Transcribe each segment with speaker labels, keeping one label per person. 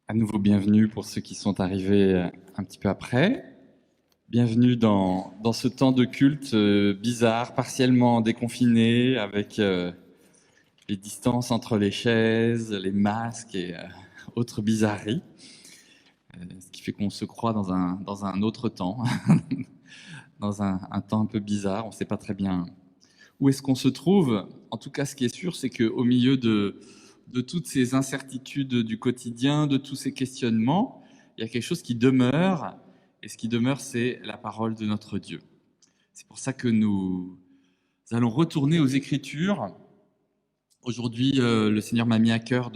Speaker 1: À nouveau, bienvenue pour ceux qui sont arrivés un petit peu après. Bienvenue dans ce temps de culte bizarre, partiellement déconfiné, avec les distances entre les chaises, les masques et autres bizarreries. Ce qui fait qu'on se croit dans un autre temps, dans un temps un peu bizarre. On ne sait pas très bien où est-ce qu'on se trouve. En tout cas, ce qui est sûr, c'est qu'au milieu de toutes ces incertitudes du quotidien, de tous ces questionnements, il y a quelque chose qui demeure, et ce qui demeure, c'est la parole de notre Dieu. C'est pour ça que nous allons retourner aux Écritures. Aujourd'hui, le Seigneur m'a mis à cœur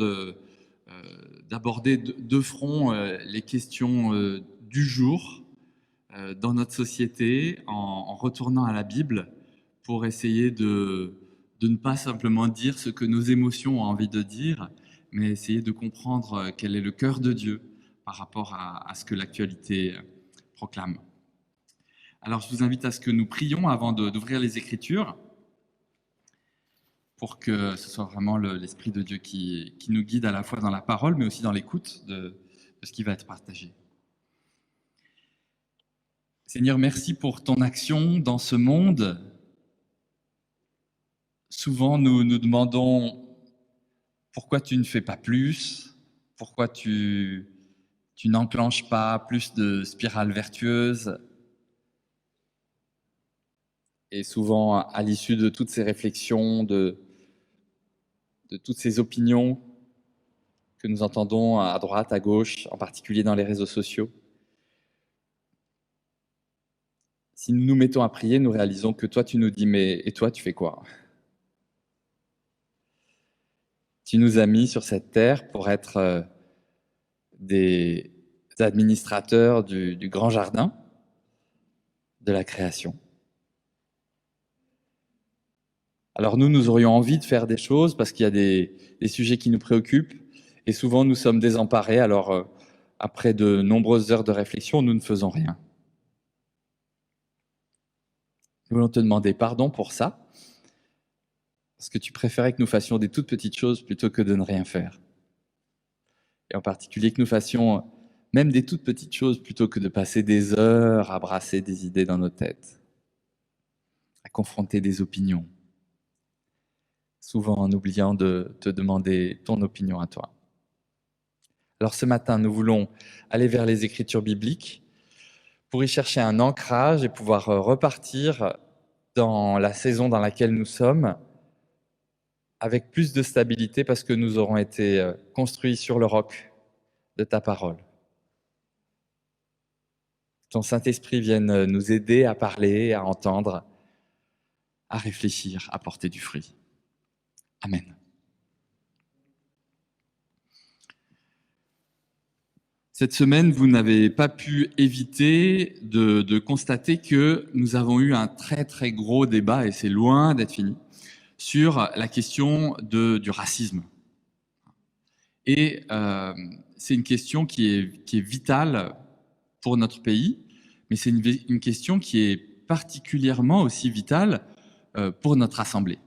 Speaker 1: d'aborder de front les questions du jour dans notre société en retournant à la Bible pour essayer de ne pas simplement dire ce que nos émotions ont envie de dire, mais essayer de comprendre quel est le cœur de Dieu par rapport à ce que l'actualité proclame. Alors je vous invite à ce que nous prions avant d'ouvrir les Écritures pour que ce soit vraiment l'Esprit de Dieu qui nous guide à la fois dans la parole, mais aussi dans l'écoute de ce qui va être partagé. Seigneur, merci pour ton action dans ce monde. Souvent, nous nous demandons pourquoi tu ne fais pas plus, pourquoi tu n'enclenches pas plus de spirales vertueuses. Et souvent, à l'issue de toutes ces réflexions, de toutes ces opinions que nous entendons à droite, à gauche, en particulier dans les réseaux sociaux, si nous nous mettons à prier, nous réalisons que toi, tu nous dis, mais et toi, tu fais quoi? Tu nous as mis sur cette terre pour être des administrateurs du grand jardin de la création. Alors nous aurions envie de faire des choses parce qu'il y a des sujets qui nous préoccupent et souvent nous sommes désemparés. Alors après de nombreuses heures de réflexion, nous ne faisons rien. Nous voulons te demander pardon pour ça, parce que tu préférais que nous fassions des toutes petites choses plutôt que de ne rien faire. Et en particulier que nous fassions même des toutes petites choses plutôt que de passer des heures à brasser des idées dans nos têtes, à confronter des opinions, souvent en oubliant de te demander ton opinion à toi. Alors ce matin, nous voulons aller vers les Écritures bibliques pour y chercher un ancrage et pouvoir repartir dans la saison dans laquelle nous sommes avec plus de stabilité parce que nous aurons été construits sur le roc de ta parole. Ton Saint-Esprit vienne nous aider à parler, à entendre, à réfléchir, à porter du fruit. Amen. Cette semaine, vous n'avez pas pu éviter de constater que nous avons eu un très très gros débat, et c'est loin d'être fini, sur la question du racisme. Et c'est une question qui est vitale pour notre pays, mais c'est une question qui est particulièrement aussi vitale pour notre Assemblée.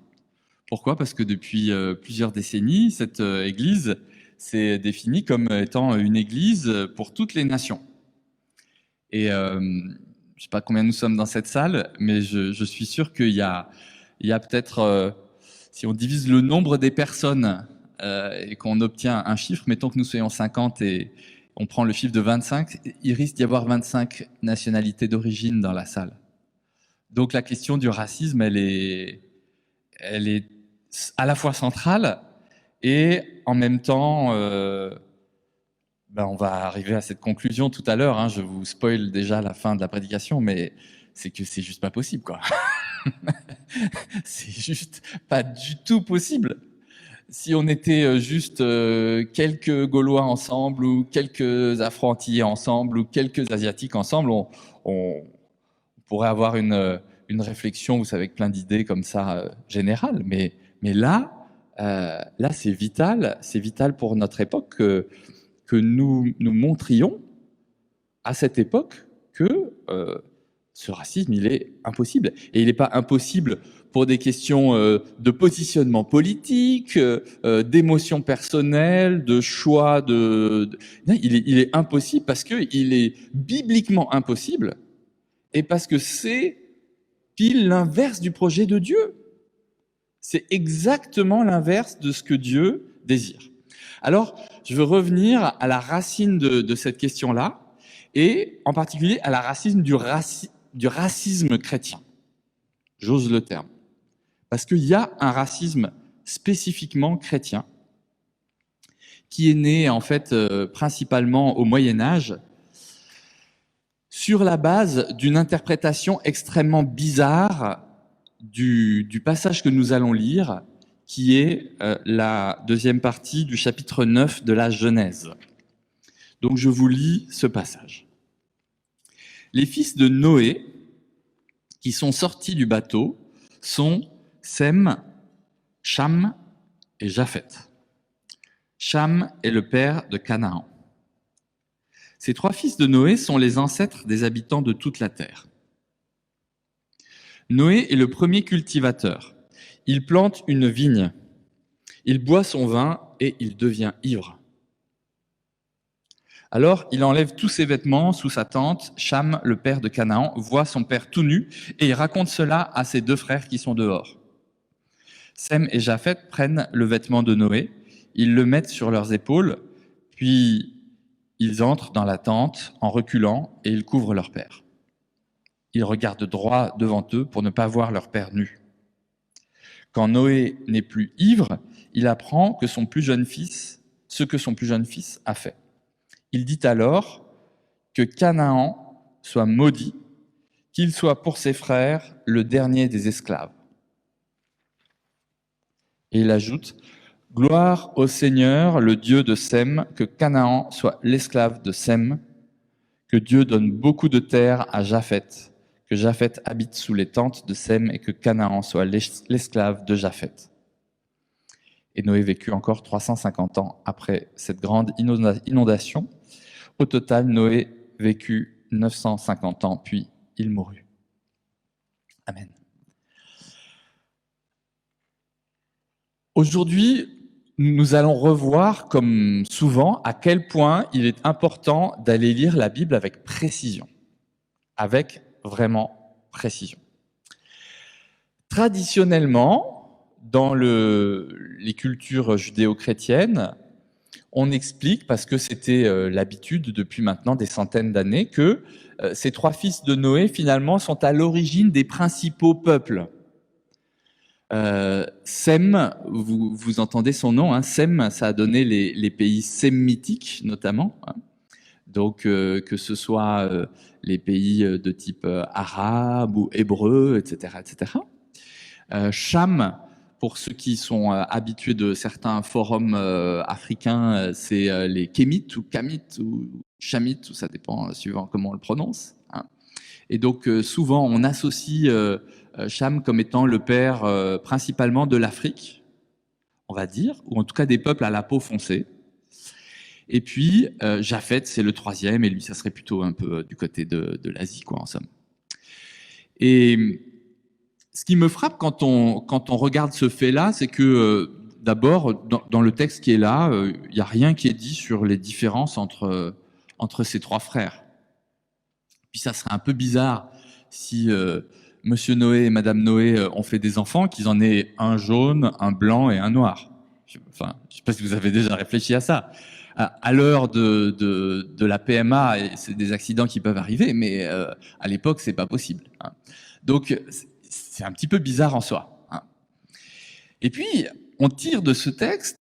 Speaker 1: Pourquoi? Parce que depuis plusieurs décennies, cette Église s'est définie comme étant une Église pour toutes les nations. Et je ne sais pas combien nous sommes dans cette salle, mais je suis sûr qu'il y a peut-être, si on divise le nombre des personnes et qu'on obtient un chiffre, mettons que nous soyons 50 et on prend le chiffre de 25, il risque d'y avoir 25 nationalités d'origine dans la salle. Donc la question du racisme, elle est à la fois centrale et en même temps, on va arriver à cette conclusion tout à l'heure. Je vous spoil déjà la fin de la prédication, mais c'est que c'est juste pas possible, quoi. C'est juste pas du tout possible. Si on était juste quelques Gaulois ensemble ou quelques Afro-Antillais ensemble ou quelques Asiatiques ensemble, on pourrait avoir une réflexion, vous savez, avec plein d'idées comme ça générales. Mais là, c'est vital pour notre époque que nous montrions à cette époque que Ce racisme, il est impossible. Et il n'est pas impossible pour des questions de positionnement politique, d'émotion personnelle, de choix. Non, il est impossible parce qu'il est bibliquement impossible et parce que c'est pile l'inverse du projet de Dieu. C'est exactement l'inverse de ce que Dieu désire. Alors, je veux revenir à la racine de cette question-là, et en particulier à la racine du racisme chrétien. J'ose le terme. Parce qu'il y a un racisme spécifiquement chrétien qui est né en fait principalement au Moyen-Âge sur la base d'une interprétation extrêmement bizarre du passage que nous allons lire, qui est la deuxième partie du chapitre 9 de la Genèse. Donc je vous lis ce passage. Les fils de Noé qui sont sortis du bateau sont Sem, Cham et Japheth. Cham est le père de Canaan. Ces trois fils de Noé sont les ancêtres des habitants de toute la terre. Noé est le premier cultivateur. Il plante une vigne. Il boit son vin et il devient ivre. Alors, il enlève tous ses vêtements sous sa tente. Cham, le père de Canaan, voit son père tout nu et il raconte cela à ses deux frères qui sont dehors. Sem et Japheth prennent le vêtement de Noé, ils le mettent sur leurs épaules, puis ils entrent dans la tente en reculant et ils couvrent leur père. Ils regardent droit devant eux pour ne pas voir leur père nu. Quand Noé n'est plus ivre, il apprend que son plus jeune fils, ce que son plus jeune fils a fait. Il dit alors que Canaan soit maudit, qu'il soit pour ses frères le dernier des esclaves. Et il ajoute « Gloire au Seigneur, le Dieu de Sem, que Canaan soit l'esclave de Sem, que Dieu donne beaucoup de terre à Japheth, que Japheth habite sous les tentes de Sem et que Canaan soit l'esclave de Japheth. » Et Noé vécut encore 350 ans après cette grande inondation. Au total, Noé vécut 950 ans, puis il mourut. Amen. Aujourd'hui, nous allons revoir, comme souvent, à quel point il est important d'aller lire la Bible avec précision, avec vraiment précision. Traditionnellement, dans les cultures judéo-chrétiennes, on explique, parce que c'était l'habitude depuis maintenant des centaines d'années, que ces trois fils de Noé, finalement, sont à l'origine des principaux peuples. Sem, vous entendez son nom, hein, Sem, ça a donné les pays sémitiques notamment, hein. Donc que ce soit les pays de type arabe ou hébreu, etc., etc. Cham, pour ceux qui sont habitués de certains forums africains, c'est les Kémites ou Kamites ou Chamites, ou ça dépend suivant comment on le prononce, hein. Et donc souvent on associe Cham comme étant le père principalement de l'Afrique, on va dire, ou en tout cas des peuples à la peau foncée. Et puis Japheth, c'est le troisième, et lui, ça serait plutôt un peu du côté de l'Asie, quoi, en somme. Et ce qui me frappe quand on regarde ce fait-là, c'est que d'abord, dans le texte qui est là, il n'y a rien qui est dit sur les différences entre ces trois frères. Puis ça serait un peu bizarre si Monsieur Noé et Madame Noé ont fait des enfants, qu'ils en aient un jaune, un blanc et un noir. Enfin, je ne sais pas si vous avez déjà réfléchi à ça. À l'heure de la PMA, c'est des accidents qui peuvent arriver, mais à l'époque, c'est pas possible, hein. Donc, c'est un petit peu bizarre en soi, hein. Et puis, on tire de ce texte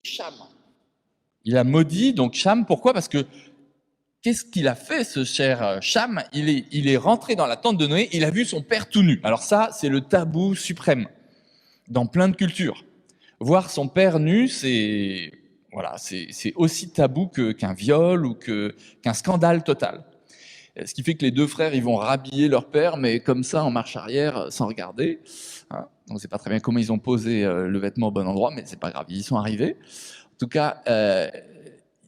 Speaker 1: Cham. Il a maudit donc Cham. Pourquoi? Parce que qu'est-ce qu'il a fait, ce cher Cham? Il est rentré dans la tente de Noé, il a vu son père tout nu. Alors ça, c'est le tabou suprême dans plein de cultures. Voir son père nu, c'est aussi tabou qu'un viol ou qu'un scandale total. Ce qui fait que les deux frères, ils vont rhabiller leur père, mais comme ça, en marche arrière, sans regarder, hein. Donc, c'est pas très bien comment ils ont posé le vêtement au bon endroit, mais c'est pas grave, ils y sont arrivés. En tout cas,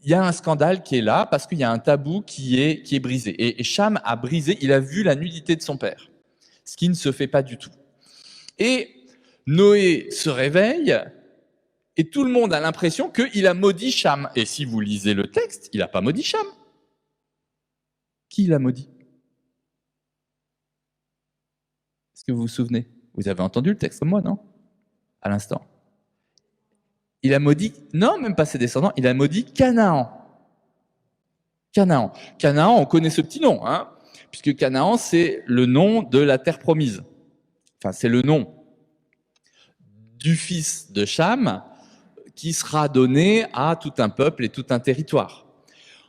Speaker 2: il y a un scandale qui est là parce qu'il y a un tabou qui est brisé. Et Cham a brisé, il a vu la nudité de son père, ce qui ne se fait pas du tout. Et Noé se réveille et tout le monde a l'impression qu'il a maudit Cham. Et si vous lisez le texte, il n'a pas maudit Cham. Qui l'a maudit? Est-ce que vous vous souvenez? Vous avez entendu le texte comme moi, non? À l'instant. Il a maudit, non, même pas ses descendants, il a maudit Canaan. Canaan. Canaan, on connaît ce petit nom, hein, puisque Canaan, c'est le nom de la terre promise. Enfin, c'est le nom du fils de Cham qui sera donné à tout un peuple et tout un territoire.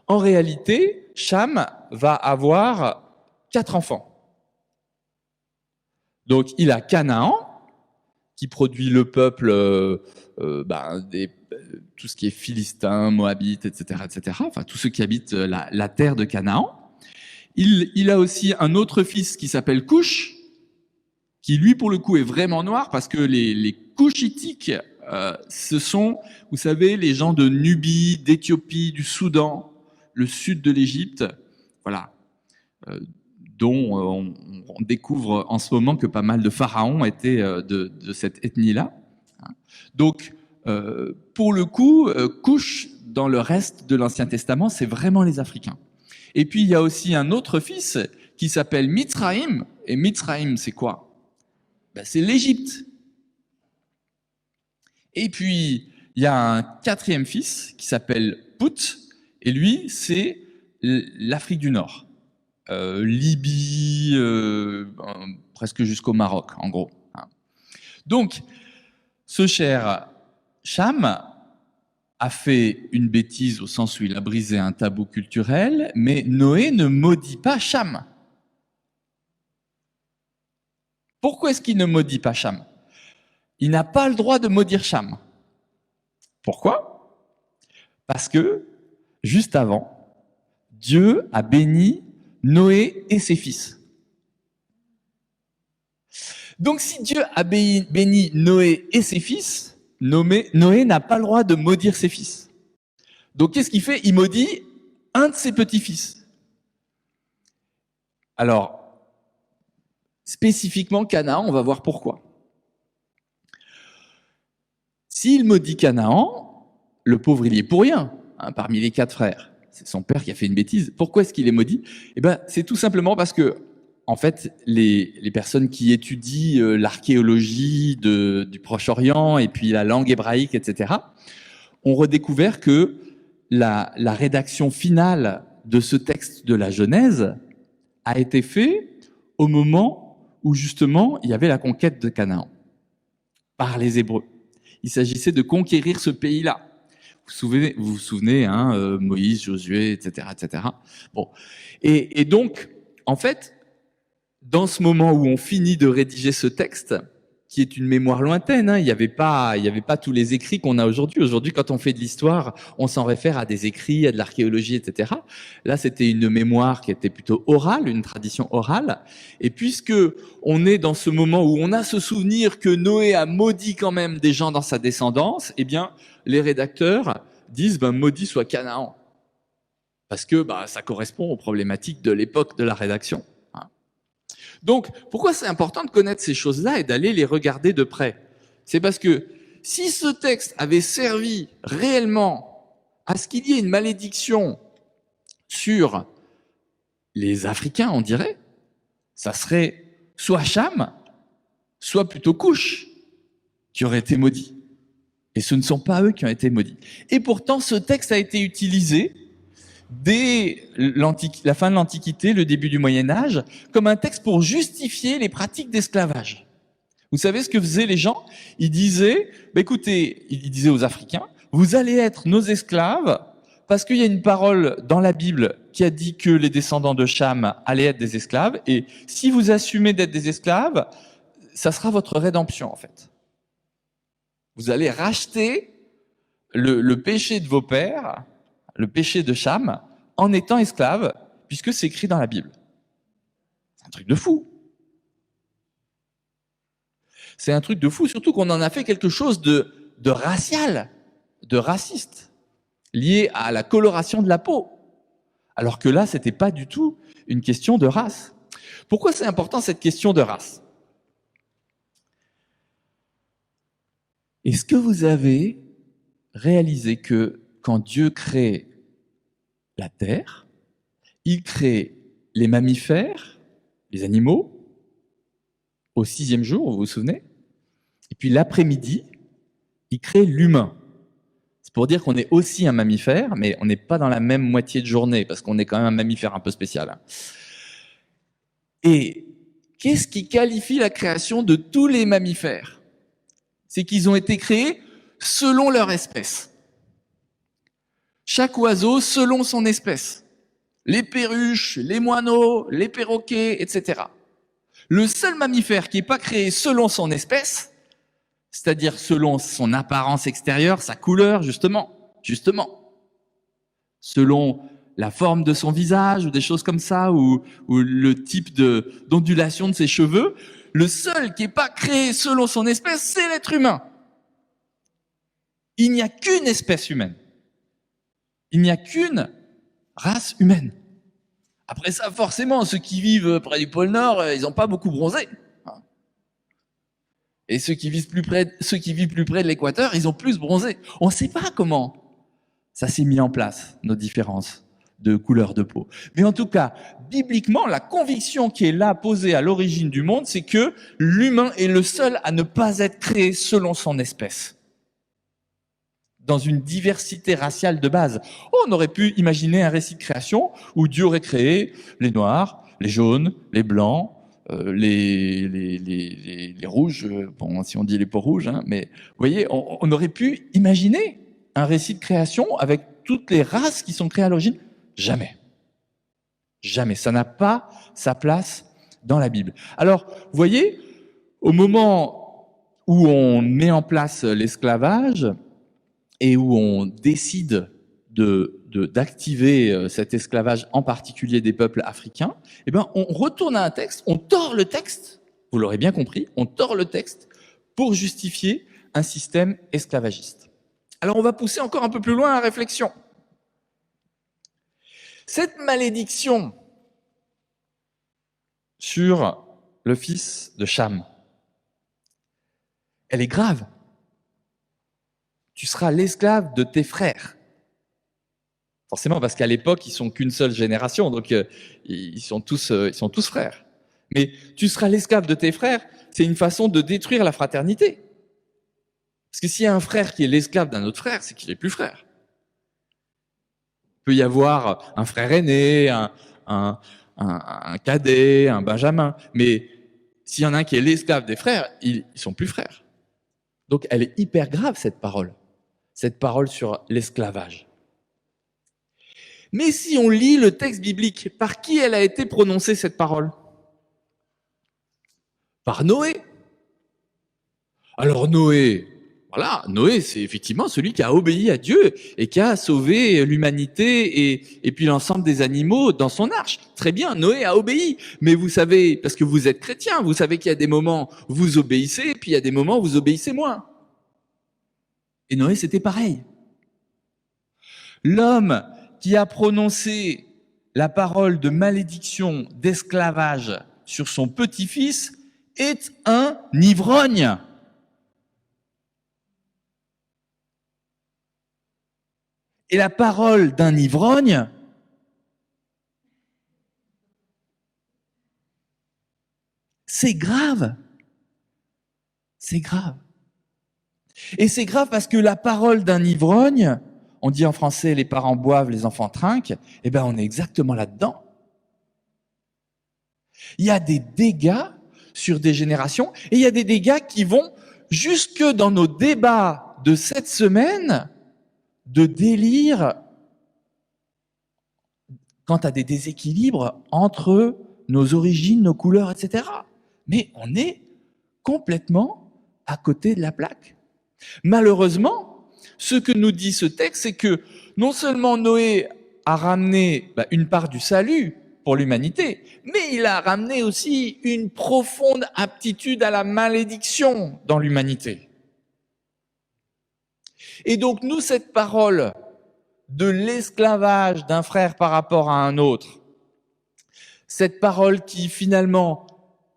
Speaker 2: En réalité, Cham va avoir 4 enfants. Donc, il a Canaan, qui produit le peuple, tout ce qui est philistin, moabite, etc., enfin tous ceux qui habitent la terre de Canaan. Il a aussi un autre fils qui s'appelle Cush, qui lui pour le coup est vraiment noir parce que les Cushitiques, ce sont, vous savez, les gens de Nubie, d'Éthiopie, du Soudan, le sud de l'Égypte, voilà, dont on découvre en ce moment que pas mal de pharaons étaient de cette ethnie-là. Donc, pour le coup, Cush, dans le reste de l'Ancien Testament, c'est vraiment les Africains. Et puis, il y a aussi un autre fils qui s'appelle Mitzraïm. Et Mitzraïm, c'est quoi? C'est l'Égypte. Et puis, il y a un 4e fils qui s'appelle Put. Et lui, c'est l'Afrique du Nord. Libye, presque jusqu'au Maroc, en gros. Donc, ce cher Cham a fait une bêtise au sens où il a brisé un tabou culturel, mais Noé ne maudit pas Cham. Pourquoi est-ce qu'il ne maudit pas Cham? Il n'a pas le droit de maudire Cham. Pourquoi? Parce que, juste avant, Dieu a béni Noé et ses fils. Donc si Dieu a béni Noé et ses fils, Noé n'a pas le droit de maudire ses fils. Donc qu'est-ce qu'il fait? Il maudit un de ses petits-fils. Alors, spécifiquement Canaan, on va voir pourquoi. S'il maudit Canaan, le pauvre, il y est pour rien, hein, parmi les 4 frères. C'est son père qui a fait une bêtise. Pourquoi est-ce qu'il est maudit? C'est tout simplement parce que, en fait, les personnes qui étudient l'archéologie du Proche-Orient et puis la langue hébraïque, etc., ont redécouvert que la rédaction finale de ce texte de la Genèse a été faite au moment où, justement, il y avait la conquête de Canaan par les Hébreux. Il s'agissait de conquérir ce pays-là. Vous vous souvenez, hein, Moïse, Josué, etc., etc. Bon. Et donc, en fait, dans ce moment où on finit de rédiger ce texte, qui est une mémoire lointaine, hein, il n'y avait pas tous les écrits qu'on a aujourd'hui. Aujourd'hui, quand on fait de l'histoire, on s'en réfère à des écrits, à de l'archéologie, etc. Là, c'était une mémoire qui était plutôt orale, une tradition orale. Et puisque on est dans ce moment où on a ce souvenir que Noé a maudit quand même des gens dans sa descendance, eh bien, les rédacteurs disent maudit soit Canaan, parce que ça correspond aux problématiques de l'époque de la rédaction. Donc, pourquoi c'est important de connaître ces choses-là et d'aller les regarder de près? C'est parce que si ce texte avait servi réellement à ce qu'il y ait une malédiction sur les Africains, on dirait, ça serait soit Cham, soit plutôt Cush qui aurait été maudit. Et ce ne sont pas eux qui ont été maudits. Et pourtant, ce texte a été utilisé dès la fin de l'Antiquité, le début du Moyen-Âge, comme un texte pour justifier les pratiques d'esclavage. Vous savez ce que faisaient les gens? Ils disaient, écoutez, ils disaient aux Africains, vous allez être nos esclaves parce qu'il y a une parole dans la Bible qui a dit que les descendants de Cham allaient être des esclaves, et si vous assumez d'être des esclaves, ça sera votre rédemption en fait. Vous allez racheter le péché de vos pères, le péché de Cham, en étant esclave, puisque c'est écrit dans la Bible. C'est un truc de fou. C'est un truc de fou, surtout qu'on en a fait quelque chose de racial, de raciste. lié à la coloration de la peau. Alors que là, c'était pas du tout une question de race. Pourquoi c'est important cette question de race? Est-ce que vous avez réalisé que quand Dieu crée la terre, il crée les mammifères, les animaux, au 6e jour, vous vous souvenez? Et puis l'après-midi, il crée l'humain. C'est pour dire qu'on est aussi un mammifère, mais on n'est pas dans la même moitié de journée, parce qu'on est quand même un mammifère un peu spécial. Et qu'est-ce qui qualifie la création de tous les mammifères? C'est qu'ils ont été créés selon leur espèce. Chaque oiseau selon son espèce. Les perruches, les moineaux, les perroquets, etc. Le seul mammifère qui n'est pas créé selon son espèce, c'est-à-dire selon son apparence extérieure, sa couleur, justement, selon la forme de son visage ou des choses comme ça, ou le type d'ondulation de ses cheveux, le seul qui n'est pas créé selon son espèce, c'est l'être humain. Il n'y a qu'une espèce humaine. Il n'y a qu'une race humaine. Après ça, forcément, ceux qui vivent près du pôle Nord, ils n'ont pas beaucoup bronzé. Et ceux qui vivent plus près de l'équateur, ils ont plus bronzé. On ne sait pas comment ça s'est mis en place, nos différences de couleur de peau. Mais en tout cas, bibliquement, la conviction qui est là posée à l'origine du monde, c'est que l'humain est le seul à ne pas être créé selon son espèce, dans une diversité raciale de base. On aurait pu imaginer un récit de création où Dieu aurait créé les noirs, les jaunes, les blancs, les rouges, bon, si on dit les peaux rouges, hein, mais vous voyez, on aurait pu imaginer un récit de création avec toutes les races qui sont créées à l'origine. Jamais. Jamais. Ça n'a pas sa place dans la Bible. Alors, vous voyez, au moment où on met en place l'esclavage et où on décide d'activer cet esclavage, en particulier des peuples africains, eh ben, on retourne à un texte, on tord le texte, vous l'aurez bien compris, on tord le texte pour justifier un système esclavagiste. Alors on va pousser encore un peu plus loin la réflexion. Cette malédiction sur le fils de Cham, elle est grave. Tu seras l'esclave de tes frères. Forcément, parce qu'à l'époque, ils sont qu'une seule génération, donc ils sont tous frères. Mais tu seras l'esclave de tes frères, c'est une façon de détruire la fraternité. Parce que s'il y a un frère qui est l'esclave d'un autre frère, c'est qu'il n'est plus frère. Il peut y avoir un frère aîné, un cadet, un benjamin, mais s'il y en a un qui est l'esclave des frères, ils sont plus frères. Donc elle est hyper grave, cette parole sur l'esclavage. Mais si on lit le texte biblique, par qui elle a été prononcée, cette parole? Par Noé. Alors Noé, voilà, Noé, c'est effectivement celui qui a obéi à Dieu et qui a sauvé l'humanité et puis l'ensemble des animaux dans son arche. Très bien, Noé a obéi. Mais vous savez, parce que vous êtes chrétien, vous savez qu'il y a des moments où vous obéissez, puis il y a des moments où vous obéissez moins. Et Noé, c'était pareil. L'homme qui a prononcé la parole de malédiction, d'esclavage sur son petit-fils est un ivrogne. Et la parole d'un ivrogne, c'est grave. C'est grave. Et c'est grave parce que la parole d'un ivrogne, on dit en français, les parents boivent, les enfants trinquent, eh bien on est exactement là-dedans. Il y a des dégâts sur des générations, et il y a des dégâts qui vont jusque dans nos débats de cette semaine de délire quant à des déséquilibres entre nos origines, nos couleurs, etc. Mais on est complètement à côté de la plaque. Malheureusement, ce que nous dit ce texte, c'est que non seulement Noé a ramené une part du salut pour l'humanité, mais il a ramené aussi une profonde aptitude à la malédiction dans l'humanité. Et donc nous, cette parole de l'esclavage d'un frère par rapport à un autre. Cette parole qui finalement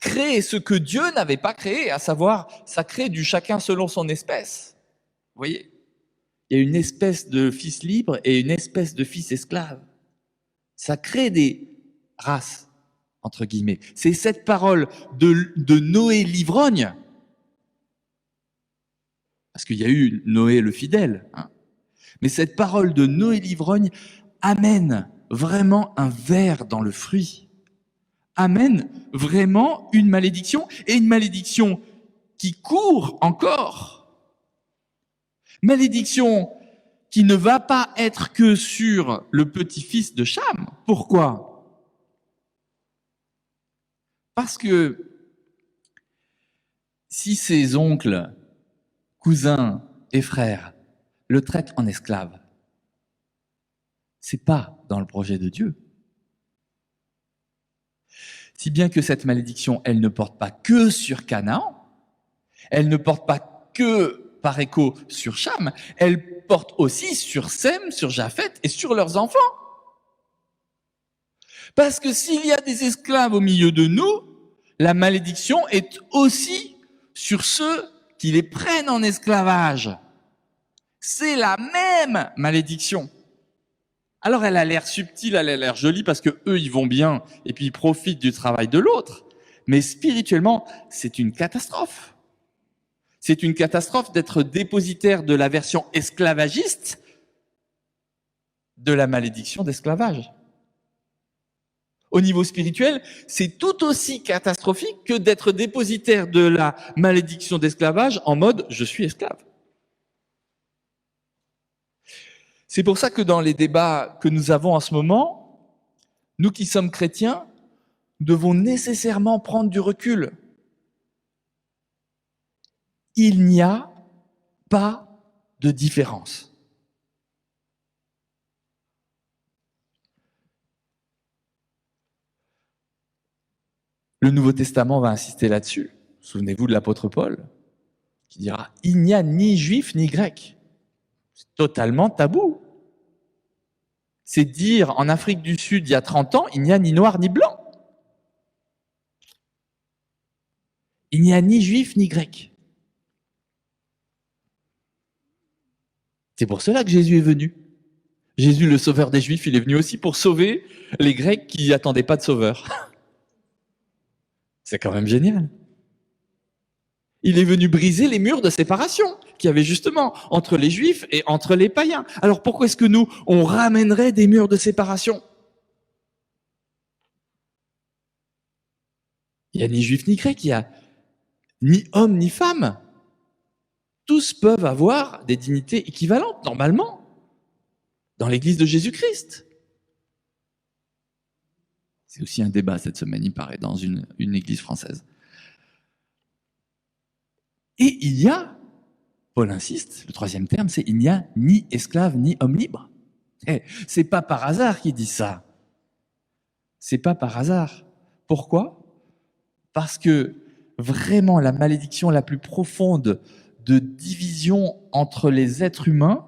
Speaker 2: crée ce que Dieu n'avait pas créé, à savoir, ça crée du chacun selon son espèce. Vous voyez ? Il y a une espèce de fils libre et une espèce de fils esclave. Ça crée des races, entre guillemets. C'est cette parole de Noé l'ivrogne, parce qu'il y a eu Noé le fidèle, hein. Mais cette parole de Noé l'ivrogne amène vraiment un ver dans le fruit, amène vraiment une malédiction, et une malédiction qui court encore. Malédiction qui ne va pas être que sur le petit-fils de Cham. Pourquoi ? Parce que si ses oncles, cousins et frères le traitent en esclave, c'est pas dans le projet de Dieu. Si bien que cette malédiction, elle ne porte pas que sur Canaan, elle ne porte pas que par écho sur Cham, elle porte aussi sur Sem, sur Japheth et sur leurs enfants. Parce que s'il y a des esclaves au milieu de nous, la malédiction est aussi sur ceux qui les prennent en esclavage. C'est la même malédiction. Alors elle a l'air subtile, elle a l'air jolie parce que eux ils vont bien et puis ils profitent du travail de l'autre. Mais spirituellement, c'est une catastrophe. C'est une catastrophe d'être dépositaire de la version esclavagiste de la malédiction d'esclavage. Au niveau spirituel, c'est tout aussi catastrophique que d'être dépositaire de la malédiction d'esclavage en mode « je suis esclave ». C'est pour ça que dans les débats que nous avons en ce moment, nous qui sommes chrétiens, devons nécessairement prendre du recul. Il n'y a pas de différence. Le Nouveau Testament va insister là-dessus. Souvenez-vous de l'apôtre Paul, qui dira « Il n'y a ni juif ni grec ». C'est totalement tabou. C'est dire, en Afrique du Sud, il y a 30 ans, il n'y a ni noir ni blanc. Il n'y a ni juif ni grec. C'est pour cela que Jésus est venu. Jésus, le sauveur des Juifs, il est venu aussi pour sauver les Grecs qui n'attendaient pas de sauveur. C'est quand même génial. Il est venu briser les murs de séparation qu'il y avait justement entre les Juifs et entre les païens. Alors pourquoi est-ce que nous, on ramènerait des murs de séparation ? Il n'y a ni juif ni grec, il n'y a ni homme ni femme. Tous peuvent avoir des dignités équivalentes, normalement, dans l'Église de Jésus-Christ. C'est aussi un débat cette semaine, il paraît, dans une église française. Et il y a, Paul insiste, le troisième terme, c'est il n'y a ni esclave ni homme libre. C'est pas par hasard qu'il dit ça. C'est pas par hasard. Pourquoi ? Parce que vraiment la malédiction la plus profonde de division entre les êtres humains,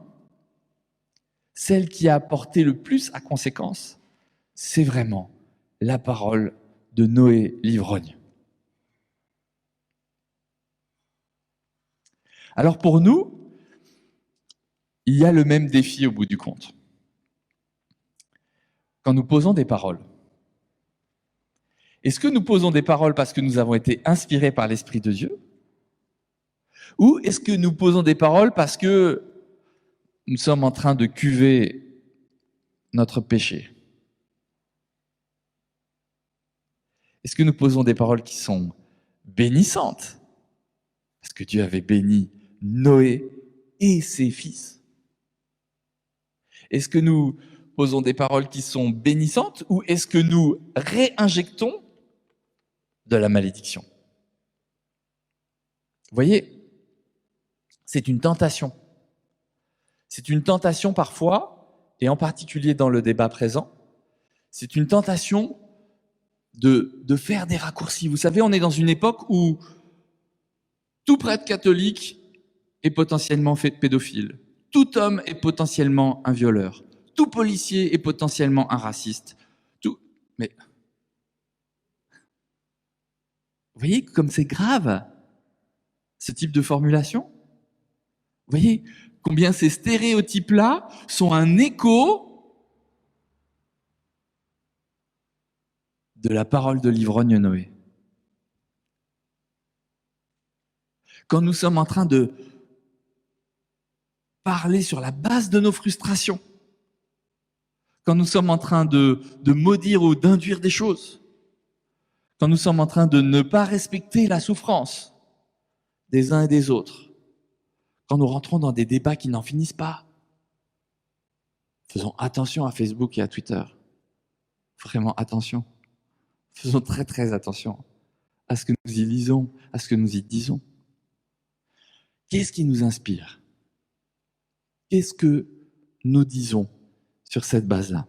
Speaker 2: celle qui a apporté le plus à conséquence, c'est vraiment la parole de Noé l'ivrogne. Alors pour nous, il y a le même défi au bout du compte. Quand nous posons des paroles, est-ce que nous posons des paroles parce que nous avons été inspirés par l'Esprit de Dieu ? Ou est-ce que nous posons des paroles parce que nous sommes en train de cuver notre péché ? Est-ce que nous posons des paroles qui sont bénissantes ? Parce que Dieu avait béni Noé et ses fils. Est-ce que nous posons des paroles qui sont bénissantes ou est-ce que nous réinjectons de la malédiction ? Vous voyez, c'est une tentation. C'est une tentation parfois, et en particulier dans le débat présent, c'est une tentation de faire des raccourcis. Vous savez, on est dans une époque où tout prêtre catholique est potentiellement pédophile. Tout homme est potentiellement un violeur. tout policier est potentiellement un raciste. Mais vous voyez comme c'est grave, ce type de formulation? Vous voyez combien ces stéréotypes-là sont un écho de la parole de l'ivrogne Noé. Quand nous sommes en train de parler sur la base de nos frustrations, quand nous sommes en train de maudire ou d'induire des choses, quand nous sommes en train de ne pas respecter la souffrance des uns et des autres, quand nous rentrons dans des débats qui n'en finissent pas, faisons attention à Facebook et à Twitter. Vraiment attention. Faisons très très attention à ce que nous y lisons, à ce que nous y disons. Qu'est-ce qui nous inspire? Qu'est-ce que nous disons sur cette base-là?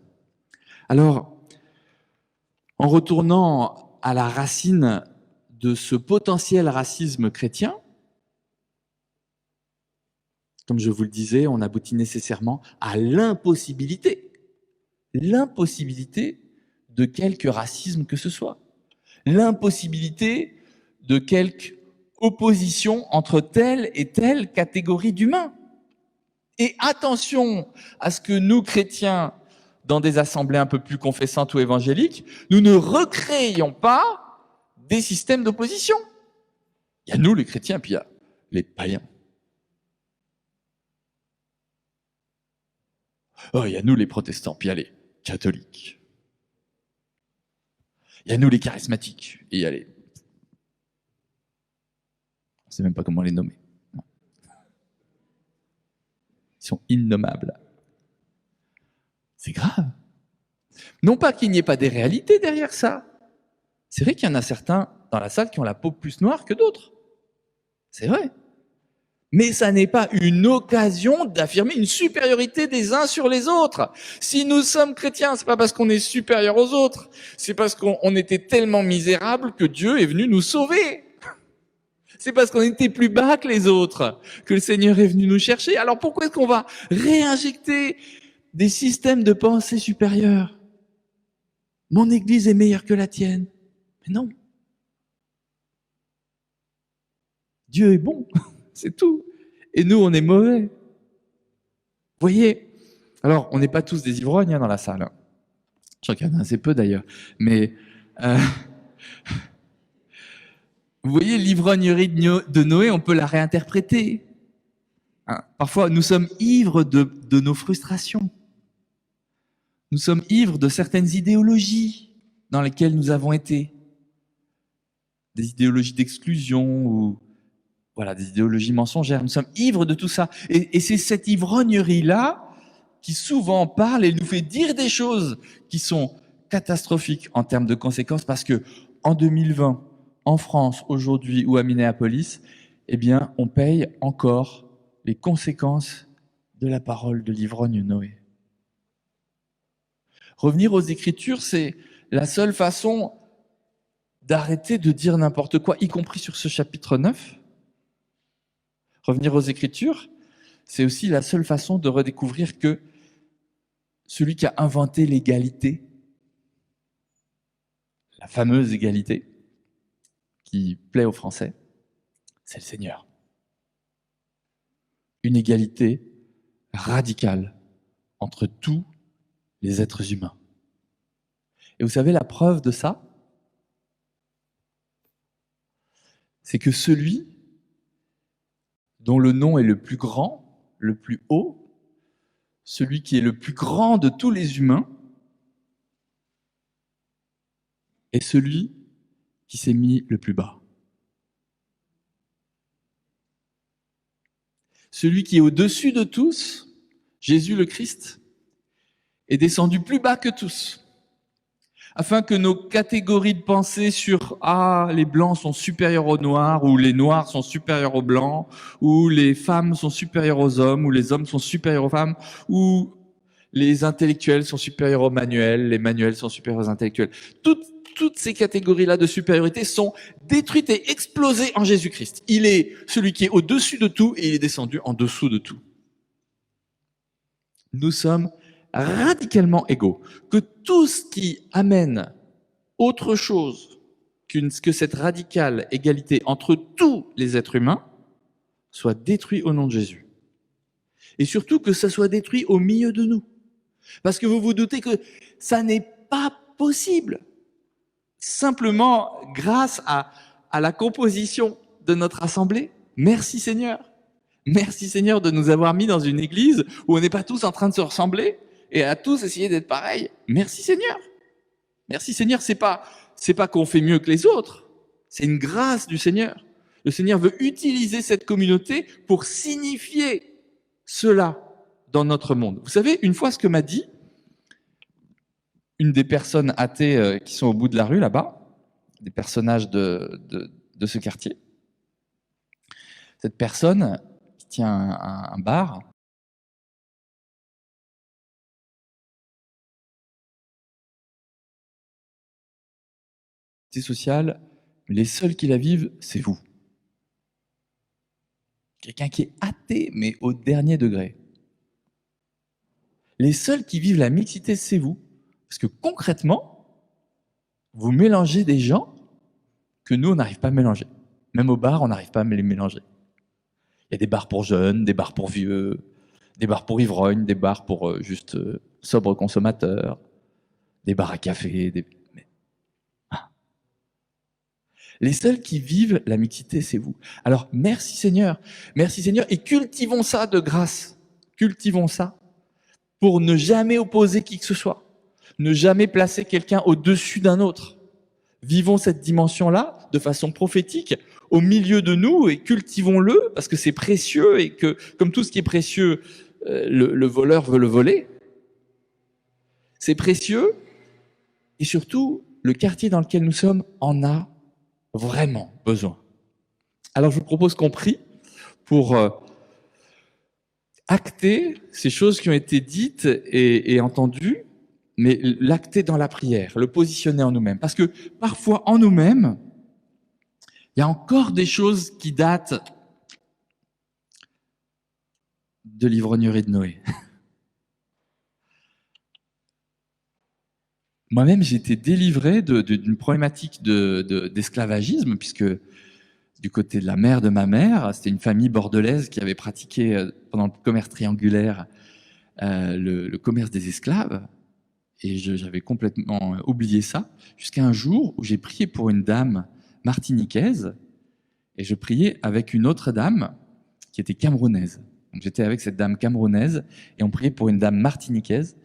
Speaker 2: Alors, en retournant à la racine de ce potentiel racisme chrétien, comme je vous le disais, on aboutit nécessairement à l'impossibilité de quelque racisme que ce soit, l'impossibilité de quelque opposition entre telle et telle catégorie d'humains. Et attention à ce que nous, chrétiens, dans des assemblées un peu plus confessantes ou évangéliques, nous ne recréions pas des systèmes d'opposition. Il y a nous, les chrétiens, puis il y a les païens. Oh, il y a nous, les protestants, puis il y a les catholiques. Il y a nous, les charismatiques, et il y a les... On ne sait même pas comment les nommer. Non. Ils sont innommables. C'est grave. Non pas qu'il n'y ait pas des réalités derrière ça. C'est vrai qu'il y en a certains dans la salle qui ont la peau plus noire que d'autres. C'est vrai. Mais ça n'est pas une occasion d'affirmer une supériorité des uns sur les autres. Si nous sommes chrétiens, c'est pas parce qu'on est supérieur aux autres, c'est parce qu'on était tellement misérables que Dieu est venu nous sauver. C'est parce qu'on était plus bas que les autres que le Seigneur est venu nous chercher. Alors pourquoi est-ce qu'on va réinjecter des systèmes de pensée supérieurs? Mon église est meilleure que la tienne. Mais non. Dieu est bon, c'est tout. Et nous, on est mauvais. Vous voyez? Alors, on n'est pas tous des ivrognes dans la salle. Je regarde assez peu d'ailleurs. Mais vous voyez, l'ivrognerie de Noé, on peut la réinterpréter. Hein? Parfois, nous sommes ivres de nos frustrations. Nous sommes ivres de certaines idéologies dans lesquelles nous avons été. Des idéologies d'exclusion ou voilà, des idéologies mensongères. Nous sommes ivres de tout ça. Et c'est cette ivrognerie-là qui souvent parle et nous fait dire des choses qui sont catastrophiques en termes de conséquences parce que en 2020, en France, aujourd'hui ou à Minneapolis, eh bien, on paye encore les conséquences de la parole de l'ivrogne Noé. Revenir aux Écritures, c'est la seule façon d'arrêter de dire n'importe quoi, y compris sur ce chapitre 9. Revenir aux Écritures, c'est aussi la seule façon de redécouvrir que celui qui a inventé l'égalité, la fameuse égalité qui plaît aux Français, c'est le Seigneur. Une égalité radicale entre tous les êtres humains. Et vous savez la preuve de ça? C'est que celui dont le nom est le plus grand, le plus haut, celui qui est le plus grand de tous les humains, est celui qui s'est mis le plus bas. Celui qui est au-dessus de tous, Jésus le Christ, est descendu plus bas que tous, afin que nos catégories de pensée sur « Ah, les blancs sont supérieurs aux noirs » ou « les noirs sont supérieurs aux blancs » ou « les femmes sont supérieures aux hommes » ou « les hommes sont supérieurs aux femmes » ou « les intellectuels sont supérieurs aux manuels » les manuels sont supérieurs aux intellectuels. Toutes ces catégories-là de supériorité sont détruites et explosées en Jésus-Christ. Il est celui qui est au-dessus de tout et il est descendu en dessous de tout. Nous sommes radicalement égaux, que tout ce qui amène autre chose que cette radicale égalité entre tous les êtres humains soit détruit au nom de Jésus. Et surtout que ça soit détruit au milieu de nous. Parce que vous vous doutez que ça n'est pas possible. Simplement grâce à la composition de notre assemblée. Merci Seigneur. Merci Seigneur de nous avoir mis dans une église où on n'est pas tous en train de se ressembler et à tous essayer d'être pareils. Merci Seigneur. Merci Seigneur, c'est pas qu'on fait mieux que les autres. C'est une grâce du Seigneur. Le Seigneur veut utiliser cette communauté pour signifier cela dans notre monde. Vous savez, une fois ce que m'a dit une des personnes athées qui sont au bout de la rue là-bas, des personnages de ce quartier. Cette personne qui tient un bar, sociale, les seuls qui la vivent, c'est vous. Quelqu'un qui est athée, mais au dernier degré. Les seuls qui vivent la mixité, c'est vous. Parce que concrètement, vous mélangez des gens que nous, on n'arrive pas à mélanger. Même au bar, on n'arrive pas à les mélanger. Il y a des bars pour jeunes, des bars pour vieux, des bars pour ivrognes, des bars pour juste sobres consommateurs, des bars à café. Les seuls qui vivent la mixité, c'est vous. Alors, merci Seigneur, et cultivons ça de grâce. Cultivons ça pour ne jamais opposer qui que ce soit, ne jamais placer quelqu'un au-dessus d'un autre. Vivons cette dimension-là de façon prophétique au milieu de nous et cultivons-le parce que c'est précieux et que, comme tout ce qui est précieux, le voleur veut le voler. C'est précieux et surtout, le quartier dans lequel nous sommes en a vraiment besoin. Alors je vous propose qu'on prie pour acter ces choses qui ont été dites et entendues, mais l'acter dans la prière, le positionner en nous-mêmes. Parce que parfois en nous-mêmes, il y a encore des choses qui datent de l'ivrognerie de Noé. Moi-même, j'ai été délivré d'une problématique d'esclavagisme, puisque du côté de la mère de ma mère, c'était une famille bordelaise qui avait pratiqué pendant le commerce triangulaire le commerce des esclaves. Et j'avais complètement oublié ça, jusqu'à un jour où j'ai prié pour une dame martiniquaise, et je priais avec une autre dame qui était camerounaise. Donc j'étais avec cette dame camerounaise, et on priait pour une dame martiniquaise.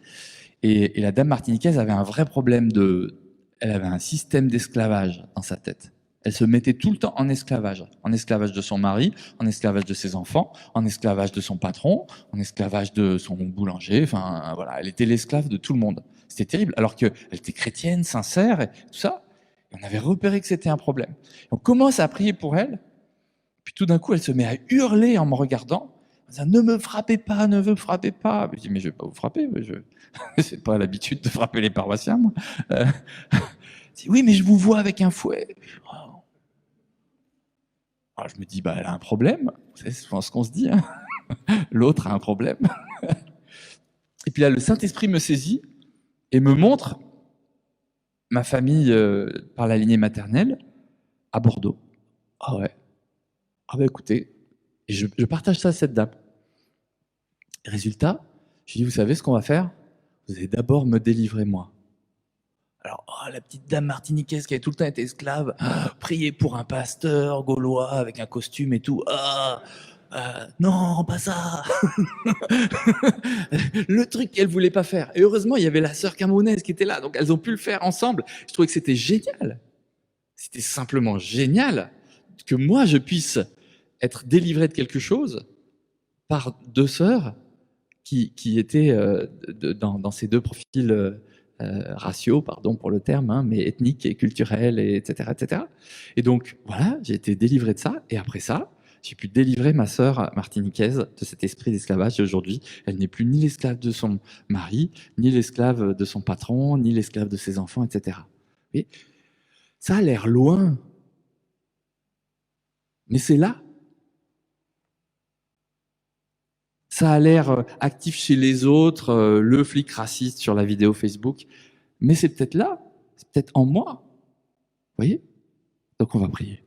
Speaker 2: Et la dame martiniquaise avait un vrai problème elle avait un système d'esclavage dans sa tête. Elle se mettait tout le temps en esclavage de son mari, en esclavage de ses enfants, en esclavage de son patron, en esclavage de son boulanger. Enfin, voilà, elle était l'esclave de tout le monde. C'était terrible, alors qu'elle était chrétienne, sincère, et tout ça. Et on avait repéré que c'était un problème. Et on commence à prier pour elle, puis tout d'un coup, elle se met à hurler en me regardant. Ne me frappez pas, ne me frappez pas. Je dis, mais je vais pas vous frapper. C'est pas l'habitude de frapper les paroissiens, moi. Je dis, oui, mais je vous vois avec un fouet. Alors, je me dis, bah, elle a un problème. C'est souvent ce qu'on se dit. Hein. L'autre a un problème. Et puis là, le Saint-Esprit me saisit et me montre ma famille par la lignée maternelle à Bordeaux. Ah ouais. Ah bah écoutez, et je partage ça à cette dame. Résultat, je lui dis, vous savez ce qu'on va faire? Vous allez d'abord me délivrer moi. Alors, oh, la petite dame martiniquaise qui avait tout le temps été esclave, prier pour un pasteur gaulois avec un costume et tout. Non, pas ça. Le truc qu'elle voulait pas faire. Et heureusement, il y avait la sœur camerounaise qui était là, donc elles ont pu le faire ensemble. Je trouvais que c'était génial. C'était simplement génial que moi, je puisse être délivré de quelque chose par deux sœurs qui étaient dans ces deux profils raciaux, pardon pour le terme, hein, mais ethniques et culturels, et etc., etc. Et donc, voilà, j'ai été délivré de ça. Et après ça, j'ai pu délivrer ma sœur martiniquaise de cet esprit d'esclavage. Et aujourd'hui, elle n'est plus ni l'esclave de son mari, ni l'esclave de son patron, ni l'esclave de ses enfants, etc. Et ça a l'air loin. Mais c'est là. Ça a l'air actif chez les autres, le flic raciste sur la vidéo Facebook. Mais c'est peut-être là, c'est peut-être en moi. Vous voyez? Donc on va prier.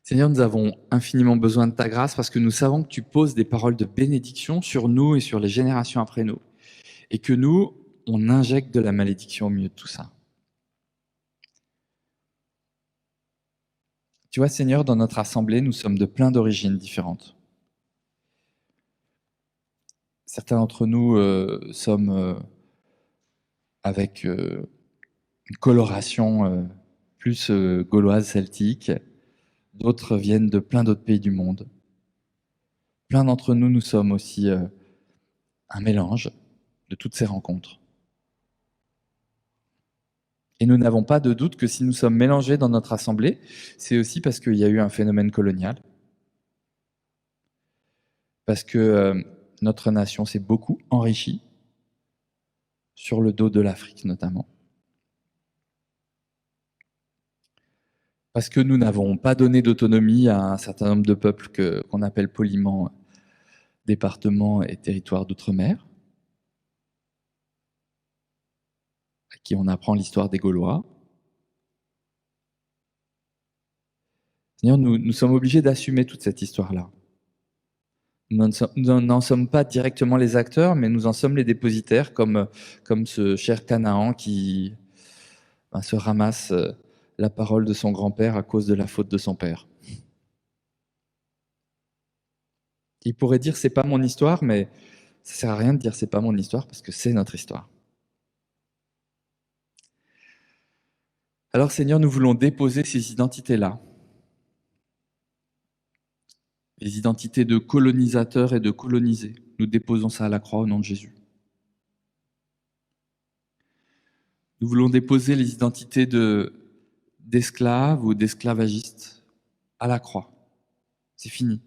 Speaker 2: Seigneur, nous avons infiniment besoin de ta grâce parce que nous savons que tu poses des paroles de bénédiction sur nous et sur les générations après nous. Et que nous, on injecte de la malédiction au milieu de tout ça. Tu vois, Seigneur, dans notre assemblée, nous sommes de plein d'origines différentes. Certains d'entre nous sommes avec une coloration plus gauloise, celtique. D'autres viennent de plein d'autres pays du monde. Plein d'entre nous, nous sommes aussi un mélange de toutes ces rencontres. Et nous n'avons pas de doute que si nous sommes mélangés dans notre assemblée, c'est aussi parce qu'il y a eu un phénomène colonial. Parce que notre nation s'est beaucoup enrichie sur le dos de l'Afrique notamment. Parce que nous n'avons pas donné d'autonomie à un certain nombre de peuples qu'on appelle poliment départements et territoires d'outre-mer, à qui on apprend l'histoire des Gaulois. Seigneur, nous sommes obligés d'assumer toute cette histoire-là. Nous n'en sommes pas directement les acteurs, mais nous en sommes les dépositaires, comme ce cher Canaan qui se ramasse la parole de son grand-père à cause de la faute de son père. Il pourrait dire c'est pas mon histoire, mais ça sert à rien de dire c'est pas mon histoire parce que c'est notre histoire. Alors Seigneur, nous voulons déposer ces identités-là. Les identités de colonisateurs et de colonisés. Nous déposons ça à la croix au nom de Jésus. Nous voulons déposer les identités d'esclaves ou d'esclavagistes à la croix. C'est fini.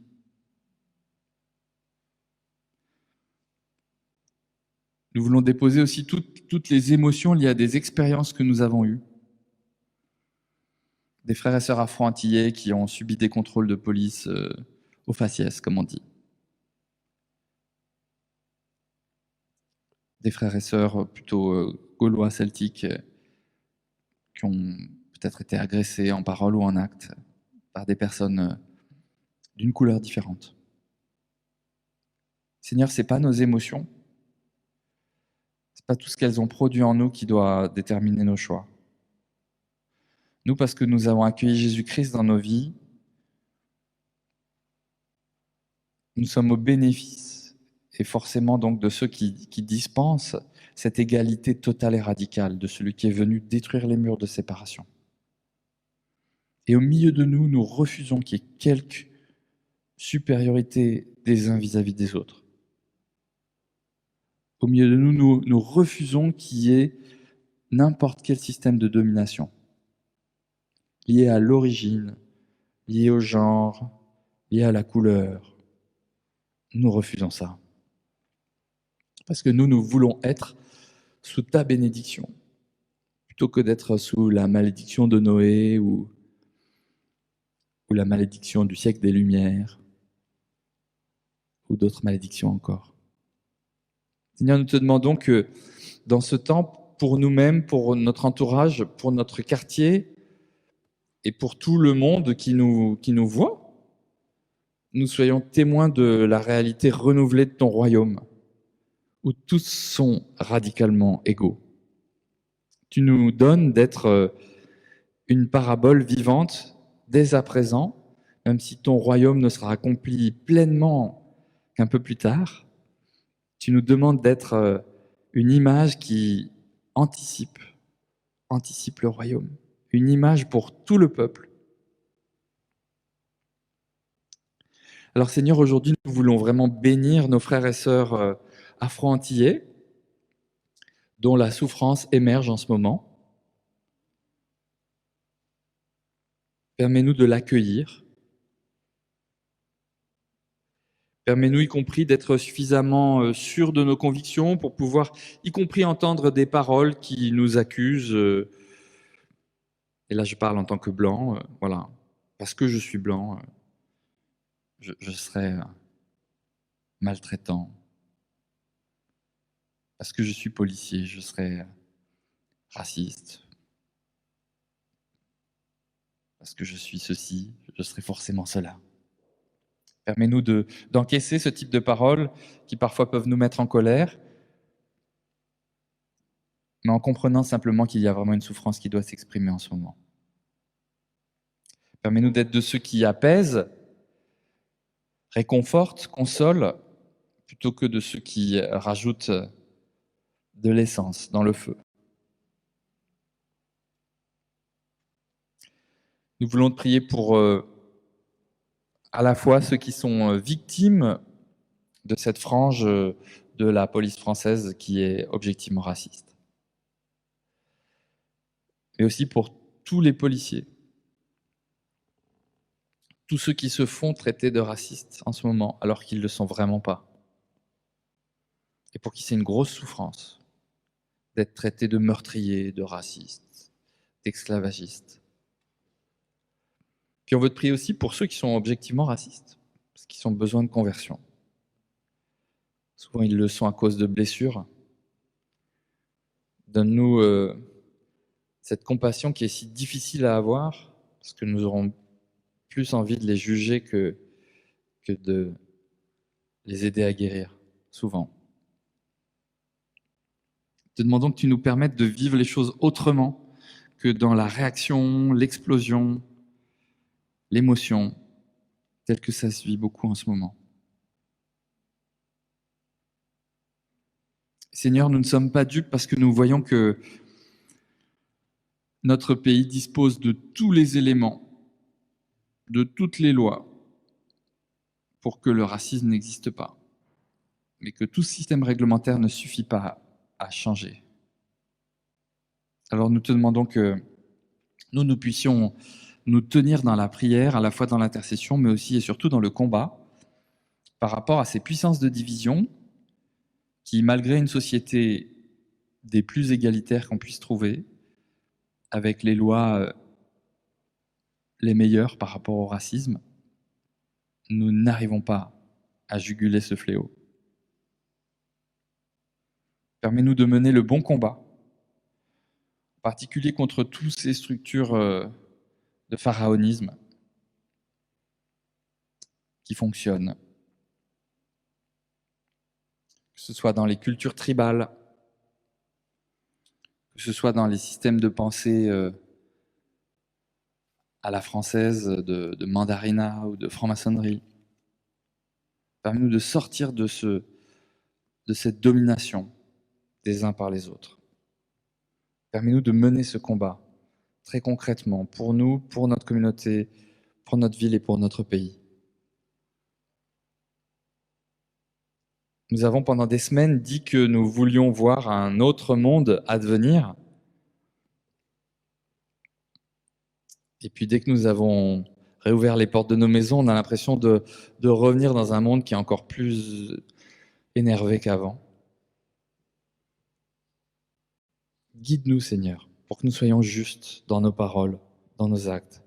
Speaker 2: Nous voulons déposer aussi toutes les émotions liées à des expériences que nous avons eues. Des frères et sœurs afro-antillais qui ont subi des contrôles de police au faciès, comme on dit. Des frères et sœurs plutôt gaulois, celtiques, qui ont peut-être été agressés en parole ou en acte par des personnes d'une couleur différente. Seigneur, ce n'est pas nos émotions, ce n'est pas tout ce qu'elles ont produit en nous qui doit déterminer nos choix. Nous, parce que nous avons accueilli Jésus-Christ dans nos vies, nous sommes au bénéfice, et forcément donc de ceux qui dispensent cette égalité totale et radicale de celui qui est venu détruire les murs de séparation. Et au milieu de nous, nous refusons qu'il y ait quelque supériorité des uns vis-à-vis des autres. Au milieu de nous, nous refusons qu'il y ait n'importe quel système de domination lié à l'origine, lié au genre, lié à la couleur. Nous refusons ça. Parce que nous voulons être sous ta bénédiction, plutôt que d'être sous la malédiction de Noé ou la malédiction du siècle des Lumières, ou d'autres malédictions encore. Seigneur, nous te demandons que dans ce temps, pour nous-mêmes, pour notre entourage, pour notre quartier, et pour tout le monde qui nous voit, nous soyons témoins de la réalité renouvelée de ton royaume, où tous sont radicalement égaux. Tu nous donnes d'être une parabole vivante dès à présent, même si ton royaume ne sera accompli pleinement qu'un peu plus tard. Tu nous demandes d'être une image qui anticipe le royaume. Une image pour tout le peuple. Alors Seigneur, aujourd'hui, nous voulons vraiment bénir nos frères et sœurs afro-antillais, dont la souffrance émerge en ce moment. Permets-nous de l'accueillir. Permets-nous, y compris, d'être suffisamment sûrs de nos convictions pour pouvoir, y compris, entendre des paroles qui nous accusent Et là, je parle en tant que blanc, voilà. Parce que je suis blanc, je serai maltraitant. Parce que je suis policier, je serai raciste. Parce que je suis ceci, je serai forcément cela. Permets-nous d'encaisser ce type de paroles qui parfois peuvent nous mettre en colère, mais en comprenant simplement qu'il y a vraiment une souffrance qui doit s'exprimer en ce moment. Permets-nous d'être de ceux qui apaisent, réconfortent, consolent, plutôt que de ceux qui rajoutent de l'essence dans le feu. Nous voulons te prier pour à la fois ceux qui sont victimes de cette frange de la police française qui est objectivement raciste, mais aussi pour tous les policiers, tous ceux qui se font traiter de racistes en ce moment alors qu'ils ne le sont vraiment pas, et pour qui c'est une grosse souffrance d'être traités de meurtriers, de racistes, d'esclavagistes. Puis on veut te prier aussi pour ceux qui sont objectivement racistes, parce qu'ils ont besoin de conversion. Souvent, ils le sont à cause de blessures. Donne-nous cette compassion qui est si difficile à avoir, parce que nous aurons plus envie de les juger que de les aider à guérir, souvent. Te demandons que tu nous permettes de vivre les choses autrement que dans la réaction, l'explosion, l'émotion, telle que ça se vit beaucoup en ce moment. Seigneur, nous ne sommes pas dupes parce que nous voyons que notre pays dispose de tous les éléments, de toutes les lois pour que le racisme n'existe pas, mais que tout système réglementaire ne suffit pas à changer. Alors nous te demandons que nous puissions nous tenir dans la prière, à la fois dans l'intercession, mais aussi et surtout dans le combat, par rapport à ces puissances de division qui, malgré une société des plus égalitaires qu'on puisse trouver, avec les lois les meilleures par rapport au racisme, nous n'arrivons pas à juguler ce fléau. Permets-nous de mener le bon combat, en particulier contre toutes ces structures de pharaonisme qui fonctionnent, que ce soit dans les cultures tribales, que ce soit dans les systèmes de pensée à la française de mandarina ou de franc-maçonnerie. Permets-nous de sortir de cette domination des uns par les autres. Permets-nous de mener ce combat très concrètement pour nous, pour notre communauté, pour notre ville et pour notre pays. Nous avons pendant des semaines dit que nous voulions voir un autre monde advenir. Et puis dès que nous avons réouvert les portes de nos maisons, on a l'impression de revenir dans un monde qui est encore plus énervé qu'avant. Guide-nous, Seigneur, pour que nous soyons justes dans nos paroles, dans nos actes,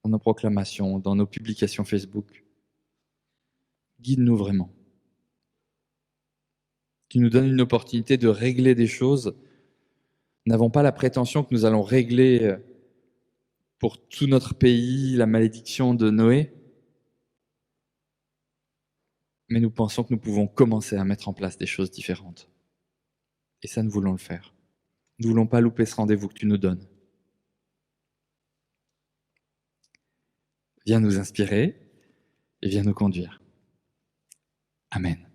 Speaker 2: dans nos proclamations, dans nos publications Facebook. Guide-nous vraiment. Tu nous donnes une opportunité de régler des choses. Nous n'avons pas la prétention que nous allons régler pour tout notre pays la malédiction de Noé, mais nous pensons que nous pouvons commencer à mettre en place des choses différentes. Et ça, nous voulons le faire. Nous ne voulons pas louper ce rendez-vous que tu nous donnes. Viens nous inspirer et viens nous conduire. Amen.